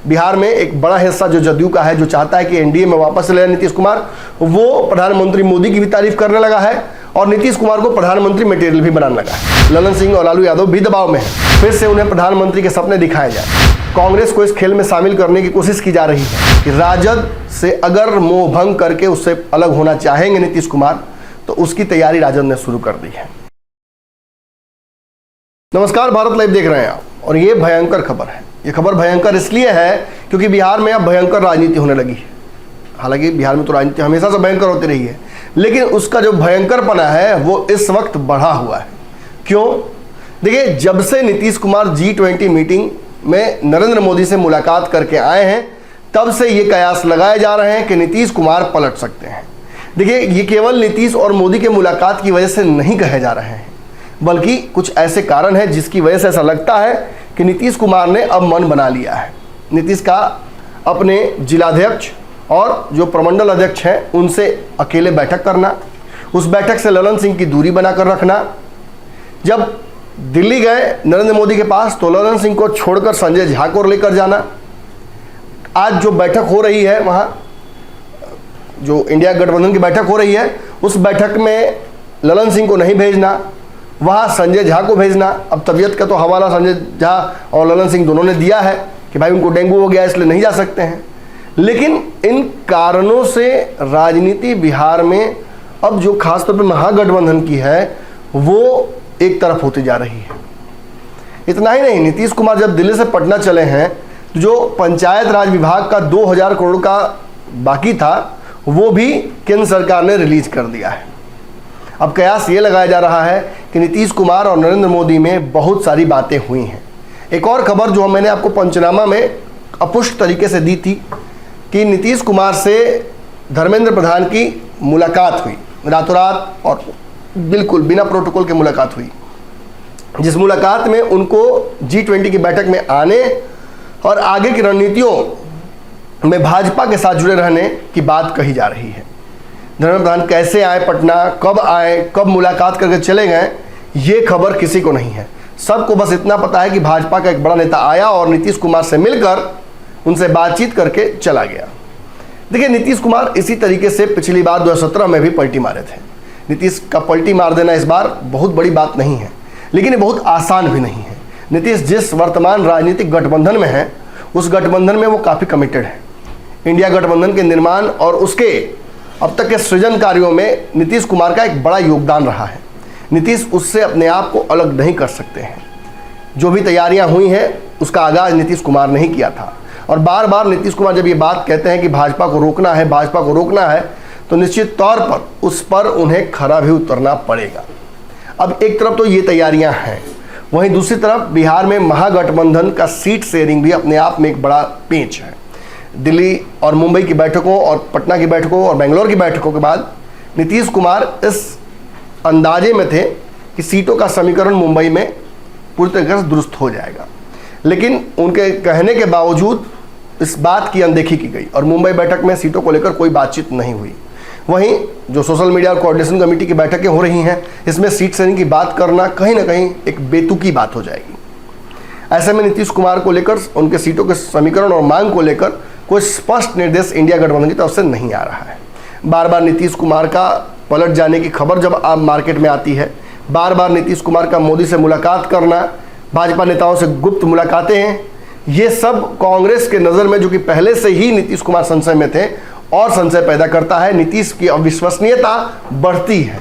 बिहार में एक बड़ा हिस्सा जो जदयू का है, जो चाहता है कि एनडीए में वापस चले जाए नीतीश कुमार, वो प्रधानमंत्री मोदी की भी तारीफ करने लगा है और नीतीश कुमार को प्रधानमंत्री मटेरियल भी बनाने लगा है। ललन सिंह और लालू यादव भी दबाव में है, फिर से उन्हें प्रधानमंत्री के सपने दिखाए जाए। कांग्रेस को इस खेल में शामिल करने की कोशिश की जा रही है कि राजद से अगर मोह भंग करके उससे अलग होना चाहेंगे नीतीश कुमार, तो उसकी तैयारी राजद ने शुरू कर दी है। नमस्कार, भारत लाइव देख रहे हैं आप, और ये भयंकर खबर है। ये खबर भयंकर इसलिए है क्योंकि बिहार में अब भयंकर राजनीति होने लगी है। हालांकि बिहार में तो राजनीति हमेशा से भयंकर होती रही है, लेकिन उसका जो भयंकरपना है वो इस वक्त बढ़ा हुआ है। क्यों? देखिए, जब से नीतीश कुमार G20 मीटिंग में नरेंद्र मोदी से मुलाकात करके आए हैं, तब से ये कयास लगाए जा रहे हैं कि नीतीश कुमार पलट सकते हैं। देखिए, ये केवल नीतीश और मोदी के मुलाकात की वजह से नहीं कहे जा रहे हैं, बल्कि कुछ ऐसे कारण हैं जिसकी वजह से ऐसा लगता है कि नीतीश कुमार ने अब मन बना लिया है। नीतीश का अपने जिलाध्यक्ष और जो प्रमंडल अध्यक्ष हैं उनसे अकेले बैठक करना, उस बैठक से ललन सिंह की दूरी बनाकर रखना। जब दिल्ली गए नरेंद्र मोदी के पास तो ललन सिंह को छोड़कर संजय झा को लेकर जाना। आज जो बैठक हो रही है, वहाँ जो इंडिया गठबंधन की बैठक हो रही है, उस बैठक में ललन सिंह को नहीं भेजना, वहाँ संजय झा को भेजना। अब तबीयत का तो हवाला संजय झा और ललन सिंह दोनों ने दिया है कि भाई उनको डेंगू हो गया इसलिए नहीं जा सकते हैं। लेकिन इन कारणों से राजनीति बिहार में अब जो खासतौर पर महागठबंधन की है वो एक तरफ होती जा रही है। इतना ही नहीं, नीतीश कुमार जब दिल्ली से पटना चले हैं, जो पंचायत राज विभाग का 2000 करोड़ का बाकी था वो भी केंद्र सरकार ने रिलीज कर दिया है। अब कयास ये लगाया जा रहा है कि नीतीश कुमार और नरेंद्र मोदी में बहुत सारी बातें हुई हैं। एक और खबर जो मैंने आपको पंचनामा में अपुष्ट तरीके से दी थी कि नीतीश कुमार से धर्मेंद्र प्रधान की मुलाकात हुई रातों रात, और बिल्कुल बिना प्रोटोकॉल के मुलाकात हुई, जिस मुलाकात में उनको G20 की बैठक में आने और आगे की रणनीतियों में भाजपा के साथ जुड़े रहने की बात कही जा रही है। धर्मेंद्र प्रधान कैसे आए पटना, कब आए, कब मुलाकात करके चले गए, ये खबर किसी को नहीं है। सबको बस इतना पता है कि भाजपा का एक बड़ा नेता आया और नीतीश कुमार से मिलकर उनसे बातचीत करके चला गया। देखिए, नीतीश कुमार इसी तरीके से पिछली बार 2017 में भी पलटी मारे थे। नीतीश का पलटी मार देना इस बार बहुत बड़ी बात नहीं है, लेकिन ये बहुत आसान भी नहीं है। नीतीश जिस वर्तमान राजनीतिक गठबंधन में है, उस गठबंधन में वो काफ़ी कमिटेड है। इंडिया गठबंधन के निर्माण और उसके अब तक के सृजन कार्यों में नीतीश कुमार का एक बड़ा योगदान रहा है। नीतीश उससे अपने आप को अलग नहीं कर सकते हैं। जो भी तैयारियां हुई हैं उसका आगाज नीतीश कुमार ने ही किया था, और बार बार नीतीश कुमार जब ये बात कहते हैं कि भाजपा को रोकना है, भाजपा को रोकना है, तो निश्चित तौर पर उस पर उन्हें खरा भी उतरना पड़ेगा। अब एक तरफ तो ये तैयारियां हैं, वहीं दूसरी तरफ बिहार में महागठबंधन का सीट शेयरिंग भी अपने आप में एक बड़ा पेंच है। दिल्ली और मुंबई की बैठकों और पटना की बैठकों और बेंगलोर की बैठकों के बाद नीतीश कुमार इस अंदाजे में थे कि सीटों का समीकरण मुंबई में पूरी तरीके से दुरुस्त हो जाएगा, लेकिन उनके कहने के बावजूद इस बात की अनदेखी की गई और मुंबई बैठक में सीटों को लेकर कोई बातचीत नहीं हुई। वहीं जो सोशल मीडिया और कोऑर्डिनेशन कमेटी की बैठकें हो रही हैं, इसमें सीट शेयरिंग की बात करना कहीं ना कहीं एक बेतुकी बात हो जाएगी। ऐसे में नीतीश कुमार को लेकर, उनके सीटों के समीकरण और मांग को लेकर कोई स्पष्ट निर्देश इंडिया गठबंधन की तरफ से नहीं आ रहा है। बार बार नीतीश कुमार का पलट जाने की खबर जब आप मार्केट में आती है, बार बार नीतीश कुमार का मोदी से मुलाकात करना, भाजपा नेताओं से गुप्त मुलाकातें हैं, ये सब कांग्रेस के नज़र में, जो कि पहले से ही नीतीश कुमार संशय में थे, और संशय पैदा करता है। नीतीश की अविश्वसनीयता बढ़ती है,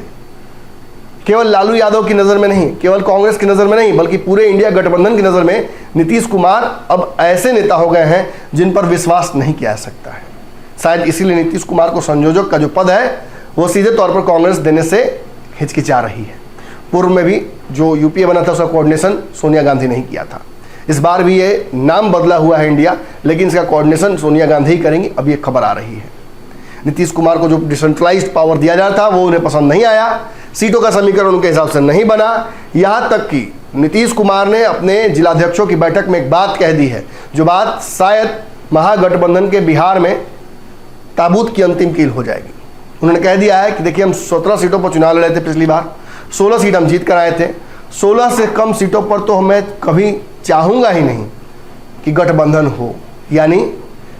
केवल लालू यादव की नज़र में नहीं, केवल कांग्रेस की नज़र में नहीं, बल्कि पूरे इंडिया गठबंधन की नज़र में नीतीश कुमार अब ऐसे नेता हो गए हैं जिन पर विश्वास नहीं किया जा सकता है। शायद इसीलिए नीतीश कुमार को संयोजक का जो पद है वो सीधे तौर पर कांग्रेस देने से हिचकिचा रही है। पूर्व में भी जो यूपीए बना था उसका कोऑर्डिनेशन सोनिया गांधी नहीं किया था। इस बार भी ये नाम बदला हुआ है इंडिया, लेकिन इसका कोऑर्डिनेशन सोनिया गांधी ही करेंगी। अब ये खबर आ रही है। नीतीश कुमार को जो डिसेंट्रलाइज्ड पावर दिया जाता था वो उन्हें पसंद नहीं आया, सीटों का समीकरण उनके हिसाब से नहीं बना। यहाँ तक कि नीतीश कुमार ने अपने जिलाध्यक्षों की बैठक में एक बात कह दी है, जो बात शायद महागठबंधन के बिहार में ताबूत की अंतिम कील हो जाएगी। उन्होंने कह दिया है कि देखिए, हम 17 सीटों पर चुनाव लड़े थे पिछली बार, 16 सीट हम जीत कर आए थे, 16 से कम सीटों पर तो मैं कभी चाहूँगा ही नहीं कि गठबंधन हो। यानी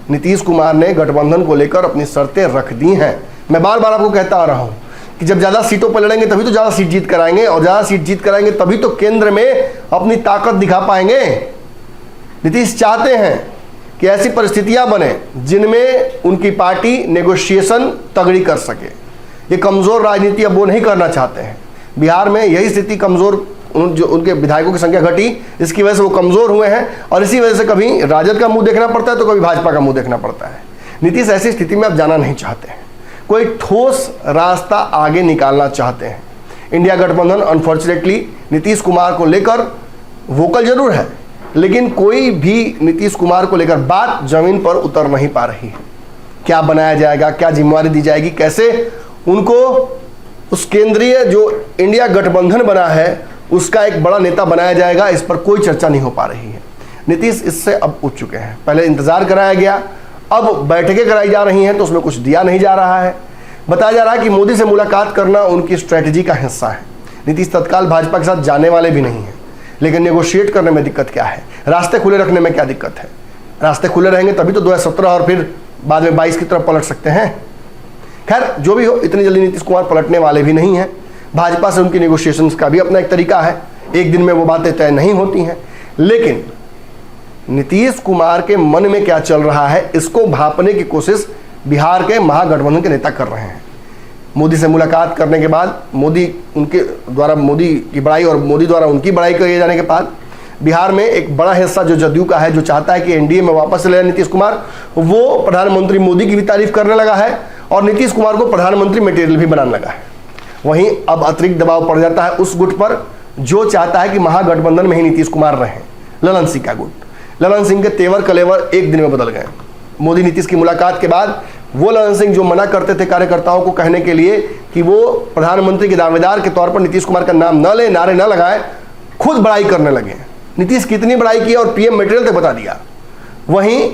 नीतीश कुमार ने गठबंधन को लेकर अपनी शर्तें रख दी हैं। मैं बार बार आपको कहता आ रहा हूं कि जब ज़्यादा सीटों पर लड़ेंगे तभी तो ज़्यादा सीट जीत कराएंगे, और ज़्यादा सीट जीत कराएंगे तभी तो केंद्र में अपनी ताकत दिखा पाएंगे। नीतीश चाहते हैं कि ऐसी परिस्थितियां बने जिनमें उनकी पार्टी नेगोशिएशन तगड़ी कर सके। ये कमज़ोर राजनीति अब वो नहीं करना चाहते हैं। बिहार में यही स्थिति कमज़ोर जो उनके विधायकों की संख्या घटी, इसकी वजह से वो कमज़ोर हुए हैं, और इसी वजह से कभी राजद का मुंह देखना पड़ता है तो कभी भाजपा का मुंह देखना पड़ता है। नीतीश ऐसी स्थिति में अब जाना नहीं चाहते हैं, कोई ठोस रास्ता आगे निकालना चाहते हैं। इंडिया गठबंधन अनफॉर्चुनेटली नीतीश कुमार को लेकर वोकल जरूर है, लेकिन कोई भी नीतीश कुमार को लेकर बात जमीन पर उतर नहीं पा रही है। क्या बनाया जाएगा, क्या जिम्मेवारी दी जाएगी, कैसे उनको उस केंद्रीय जो इंडिया गठबंधन बना है उसका एक बड़ा नेता बनाया जाएगा, इस पर कोई चर्चा नहीं हो पा रही है। नीतीश इससे अब उठ चुके हैं। पहले इंतजार कराया गया, अब बैठकें कराई जा रही हैं तो उसमें कुछ दिया नहीं जा रहा है। बताया जा रहा है कि मोदी से मुलाकात करना उनकी स्ट्रैटेजी का हिस्सा है। नीतीश तत्काल भाजपा के साथ जाने वाले भी नहीं हैं, लेकिन नेगोशिएट करने में दिक्कत क्या है, रास्ते खुले रखने में क्या दिक्कत है। रास्ते खुले रहेंगे तभी तो 2017 और फिर बाद में 22 की तरफ पलट सकते हैं। खैर जो भी हो, इतनी जल्दी नीतीश कुमार पलटने वाले भी नहीं हैं। भाजपा से उनकी नेगोशिएशंस का भी अपना एक तरीका है, एक दिन में वो बातें तय नहीं होती हैं। लेकिन नीतीश कुमार के मन में क्या चल रहा है, इसको भांपने की कोशिश बिहार के महागठबंधन के नेता कर रहे हैं। मोदी से मुलाकात करने के बाद, मोदी उनके द्वारा मोदी की बड़ाई और मोदी द्वारा उनकी बड़ाई किए जाने के बाद, बिहार में एक बड़ा हिस्सा जो जदयू का है, जो चाहता है कि एनडीए में वापस ले नीतीश कुमार, वो प्रधानमंत्री मोदी की भी तारीफ करने लगा है और नीतीश कुमार को प्रधानमंत्री मटेरियल भी बनाने लगा है। वहीं अब अतिरिक्त दबाव पड़ जाता है उस गुट पर जो चाहता है कि महागठबंधन में ही नीतीश कुमार रहें, ललन सिंह का गुट। ललन सिंह के तेवर कलेवर एक दिन में बदल गए। मोदी नीतीश की मुलाकात के बाद वो ललन सिंह जो मना करते थे कार्यकर्ताओं को कहने के लिए कि वो प्रधानमंत्री के दावेदार के तौर पर नीतीश कुमार का नाम न ले, नारे न लगाए, खुद बड़ाई करने लगे। नीतीश कितनी बड़ाई की और पीएम मटेरियल तक बता दिया। वहीं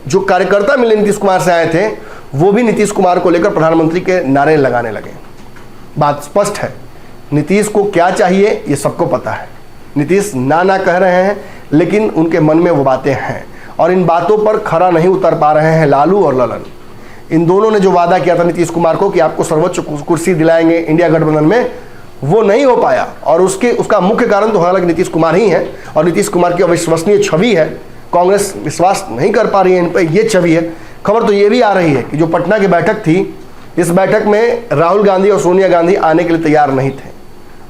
जो कार्यकर्ता मिले नीतीश कुमार से आए थे वो भी नीतीश कुमार को लेकर प्रधानमंत्री के नारे लगाने लगे। बात स्पष्ट है, नीतीश को क्या चाहिए ये सबको पता है। नीतीश ना कह रहे हैं, लेकिन उनके मन में वो बातें हैं और इन बातों पर खरा नहीं उतर पा रहे हैं लालू और ललन। इन दोनों ने जो वादा किया था नीतीश कुमार को कि आपको सर्वोच्च कुर्सी दिलाएंगे इंडिया गठबंधन में, वो नहीं हो पाया। और उसका मुख्य कारण तो हालांकि नीतीश कुमार ही है, और नीतीश कुमार की अविश्वसनीय छवि है। कांग्रेस विश्वास नहीं कर पा रही है इन पर, ये छवि है। खबर तो ये भी आ रही है कि जो पटना की बैठक थी, इस बैठक में राहुल गांधी और सोनिया गांधी आने के लिए तैयार नहीं थे।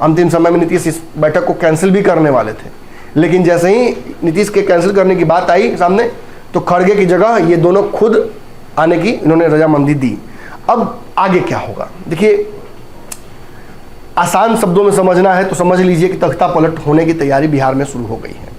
अंतिम समय में नीतीश इस बैठक को कैंसिल भी करने वाले थे, लेकिन जैसे ही नीतीश के कैंसिल करने की बात आई सामने, तो खड़गे की जगह ये दोनों खुद आने की इन्होंने रजामंदी दी। अब आगे क्या होगा, देखिए, आसान शब्दों में समझना है तो समझ लीजिए कि तख्ता पलट होने की तैयारी बिहार में शुरू हो गई है।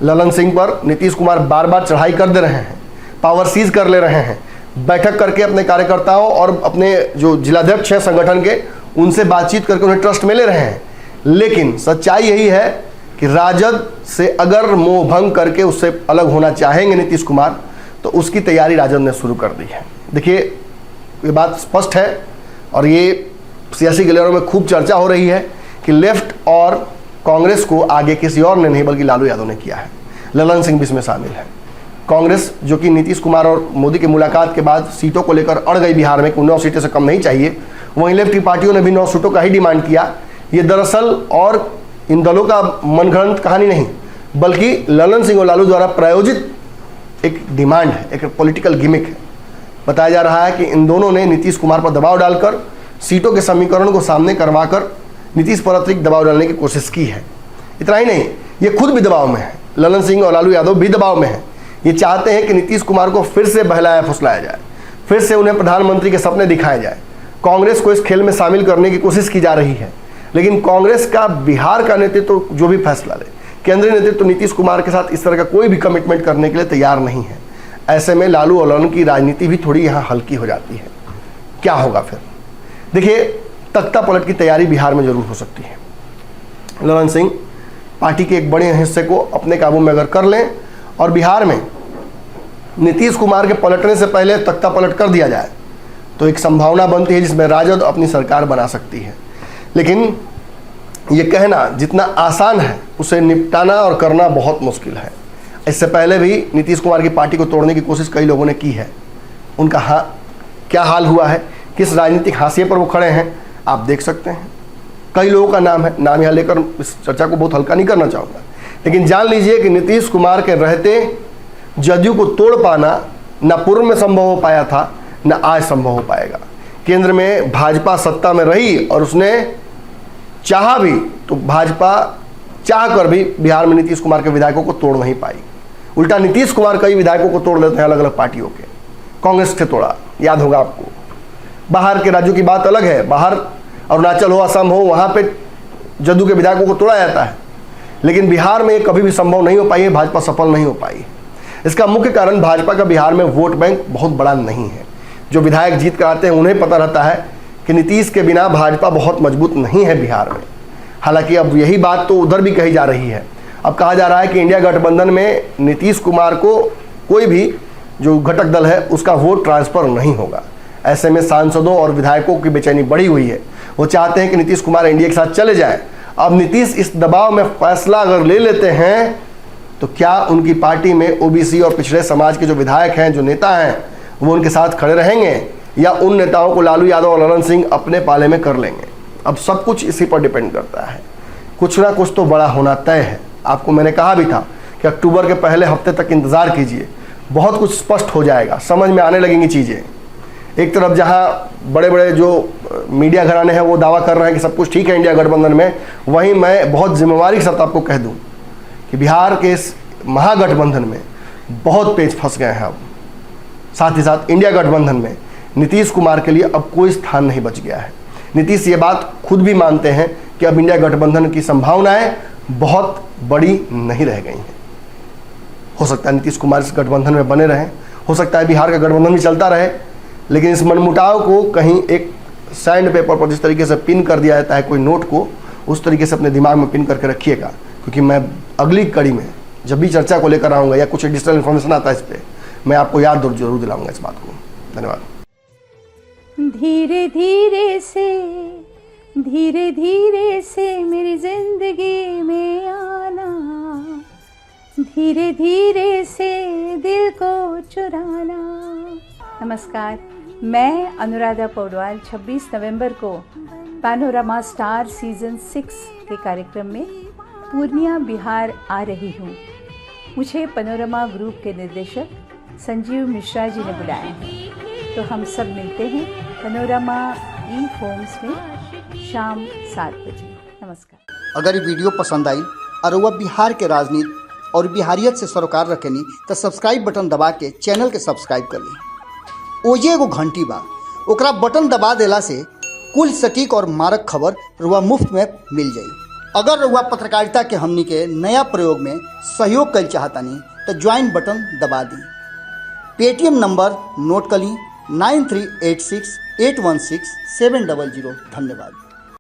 ललन सिंह पर नीतीश कुमार बार बार चढ़ाई कर दे रहे हैं, पावर सीज कर ले रहे हैं, बैठक करके अपने कार्यकर्ताओं और अपने जो जिलाध्यक्ष हैं संगठन के, उनसे बातचीत करके उन्हें ट्रस्ट में ले रहे हैं। लेकिन सच्चाई यही है कि राजद से अगर मोह भंग करके उससे अलग होना चाहेंगे नीतीश कुमार, तो उसकी तैयारी राजद ने शुरू कर दी है। देखिए, ये बात स्पष्ट है और ये सियासी गलियारों में खूब चर्चा हो रही है कि लेफ्ट और कांग्रेस को आगे किसी और ने नहीं बल्कि लालू यादव ने किया है। ललन सिंह भी इसमें शामिल है। कांग्रेस जो कि नीतीश कुमार और मोदी की मुलाकात के बाद सीटों को लेकर अड़ गई बिहार में कि 9 सीटें से कम नहीं चाहिए, वहीं लेफ्ट की पार्टियों ने भी 9 सीटों का ही डिमांड किया। ये दरअसल और इन दलों का मनगढ़ंत कहानी नहीं, बल्कि ललन सिंह और लालू द्वारा प्रायोजित एक डिमांड है, एक पॉलिटिकल गिमिक है। बताया जा रहा है कि इन दोनों ने नीतीश कुमार पर दबाव डालकर सीटों के समीकरण को सामने करवाकर नीतीश पर अतिरिक्त दबाव डालने की कोशिश की है। इतना ही नहीं, ये खुद भी दबाव में है, ललन सिंह और लालू यादव भी दबाव में है। ये चाहते हैं कि नीतीश कुमार को फिर से बहलाया फुसलाया जाए, फिर से उन्हें प्रधानमंत्री के सपने दिखाए जाए। कांग्रेस को इस खेल में शामिल करने की कोशिश की जा रही है, लेकिन कांग्रेस का बिहार का नेतृत्व तो जो भी फैसला ले, केंद्रीय नेतृत्व तो नीतीश कुमार के साथ इस तरह का कोई भी कमिटमेंट करने के लिए तैयार नहीं है। ऐसे में लालू और ललन की राजनीति भी थोड़ी यहाँ हल्की हो जाती है। क्या होगा फिर, देखिए, तख्ता पलट की तैयारी बिहार में जरूर हो सकती है। ललन सिंह पार्टी के एक बड़े हिस्से को अपने काबू में अगर कर लें और बिहार में नीतीश कुमार के पलटने से पहले तख्ता पलट कर दिया जाए, तो एक संभावना बनती है जिसमें राजद अपनी सरकार बना सकती है। लेकिन ये कहना जितना आसान है, उसे निपटाना और करना बहुत मुश्किल है। इससे पहले भी नीतीश कुमार की पार्टी को तोड़ने की कोशिश कई लोगों ने की है। उनका क्या हाल हुआ है, किस राजनीतिक हाशिए पर वो खड़े हैं, आप देख सकते हैं। कई लोगों का नाम है, नाम यहाँ लेकर इस चर्चा को बहुत हल्का नहीं करना चाहूँगा, लेकिन जान लीजिए कि नीतीश कुमार के रहते जदयू को तोड़ पाना न पूर्व में संभव हो पाया था, न आज संभव हो पाएगा। केंद्र में भाजपा सत्ता में रही और उसने चाहा भी तो भाजपा चाह कर भी बिहार में नीतीश कुमार के विधायकों को तोड़ नहीं पाई। उल्टा नीतीश कुमार कई विधायकों को तोड़ लेते हैं अलग अलग पार्टियों के। कांग्रेस से तोड़ा, याद होगा आपको। बाहर के राज्यों की बात अलग है, बाहर अरुणाचल हो, असम हो, वहाँ पे जदयू के विधायकों को तोड़ा जाता है, लेकिन बिहार में ये कभी भी संभव नहीं हो पाई है, भाजपा सफल नहीं हो पाई। इसका मुख्य कारण भाजपा का बिहार में वोट बैंक बहुत बड़ा नहीं है। जो विधायक जीत कर आते हैं उन्हें पता रहता है कि नीतीश के बिना भाजपा बहुत मजबूत नहीं है बिहार में। हालांकि अब यही बात तो उधर भी कही जा रही है। अब कहा जा रहा है कि इंडिया गठबंधन में नीतीश कुमार को कोई भी जो घटक दल है उसका वोट ट्रांसफर नहीं होगा। ऐसे में सांसदों और विधायकों की बेचैनी बढ़ी हुई है। वो चाहते हैं कि नीतीश कुमार एनडीए के साथ चले जाएं। अब नीतीश इस दबाव में फैसला अगर ले लेते हैं तो क्या उनकी पार्टी में ओबीसी और पिछड़े समाज के जो विधायक हैं, जो नेता हैं, वो उनके साथ खड़े रहेंगे या उन नेताओं को लालू यादव और ललन सिंह अपने पाले में कर लेंगे? अब सब कुछ इसी पर डिपेंड करता है। कुछ ना कुछ तो बड़ा होना तय है। आपको मैंने कहा भी था कि अक्टूबर के पहले हफ्ते तक इंतज़ार कीजिए, बहुत कुछ स्पष्ट हो जाएगा, समझ में आने लगेंगी चीज़ें। एक तरफ जहां बड़े बड़े जो मीडिया घराने हैं वो दावा कर रहे हैं कि सब कुछ ठीक है इंडिया गठबंधन में, वहीं मैं बहुत जिम्मेवारी के साथ आपको कह दूं कि बिहार के इस महागठबंधन में बहुत पेच फंस गए हैं अब। साथ ही साथ इंडिया गठबंधन में नीतीश कुमार के लिए अब कोई स्थान नहीं बच गया है। नीतीश ये बात खुद भी मानते हैं कि अब इंडिया गठबंधन की संभावनाएं बहुत बड़ी नहीं रह गई हैं। हो सकता है नीतीश कुमार इस गठबंधन में बने रहें, हो सकता है बिहार का गठबंधन भी चलता रहे, लेकिन इस मनमुटाव को कहीं एक सैंड पेपर पर जिस तरीके से पिन कर दिया जाता है कोई नोट को, उस तरीके से अपने दिमाग में पिन करके रखिएगा, क्योंकि मैं अगली कड़ी में जब भी चर्चा को लेकर आऊँगा या कुछ एडिशनल इन्फॉर्मेशन आता है इस पर, मैं आपको याद जरूर दिलाऊंगा इस बात को। धन्यवाद। धीरे धीरे से मेरी जिंदगी में आना, धीरे धीरे से दिल को चुराना। नमस्कार, मैं अनुराधा पौडवाल 26 नवंबर को पैनोरमा स्टार सीजन 6 के कार्यक्रम में पूर्णिया बिहार आ रही हूँ। मुझे पैनोरमा ग्रुप के निर्देशक संजीव मिश्रा जी ने बुलाया है, तो हम सब मिलते हैं पैनोरमा ई होम्स में शाम 7 बजे। नमस्कार। अगर ये वीडियो पसंद आई और वह बिहार के राजनीति और बिहारियत से सरोकार रखेनी तो सब्सक्राइब बटन दबा के चैनल के सब्सक्राइब कर ली। ओजे एगो घंटी बा, ओकरा बटन दबा देला से कुल सटीक और मारक खबर रुआ मुफ्त में मिल जाई। अगर रुआ पत्रकारिता के हमनी के नया प्रयोग में सहयोग कर चाहतानी तो ज्वाइन बटन दबा दी। पेटीएम नंबर नोट कर ली 9386816700। धन्यवाद।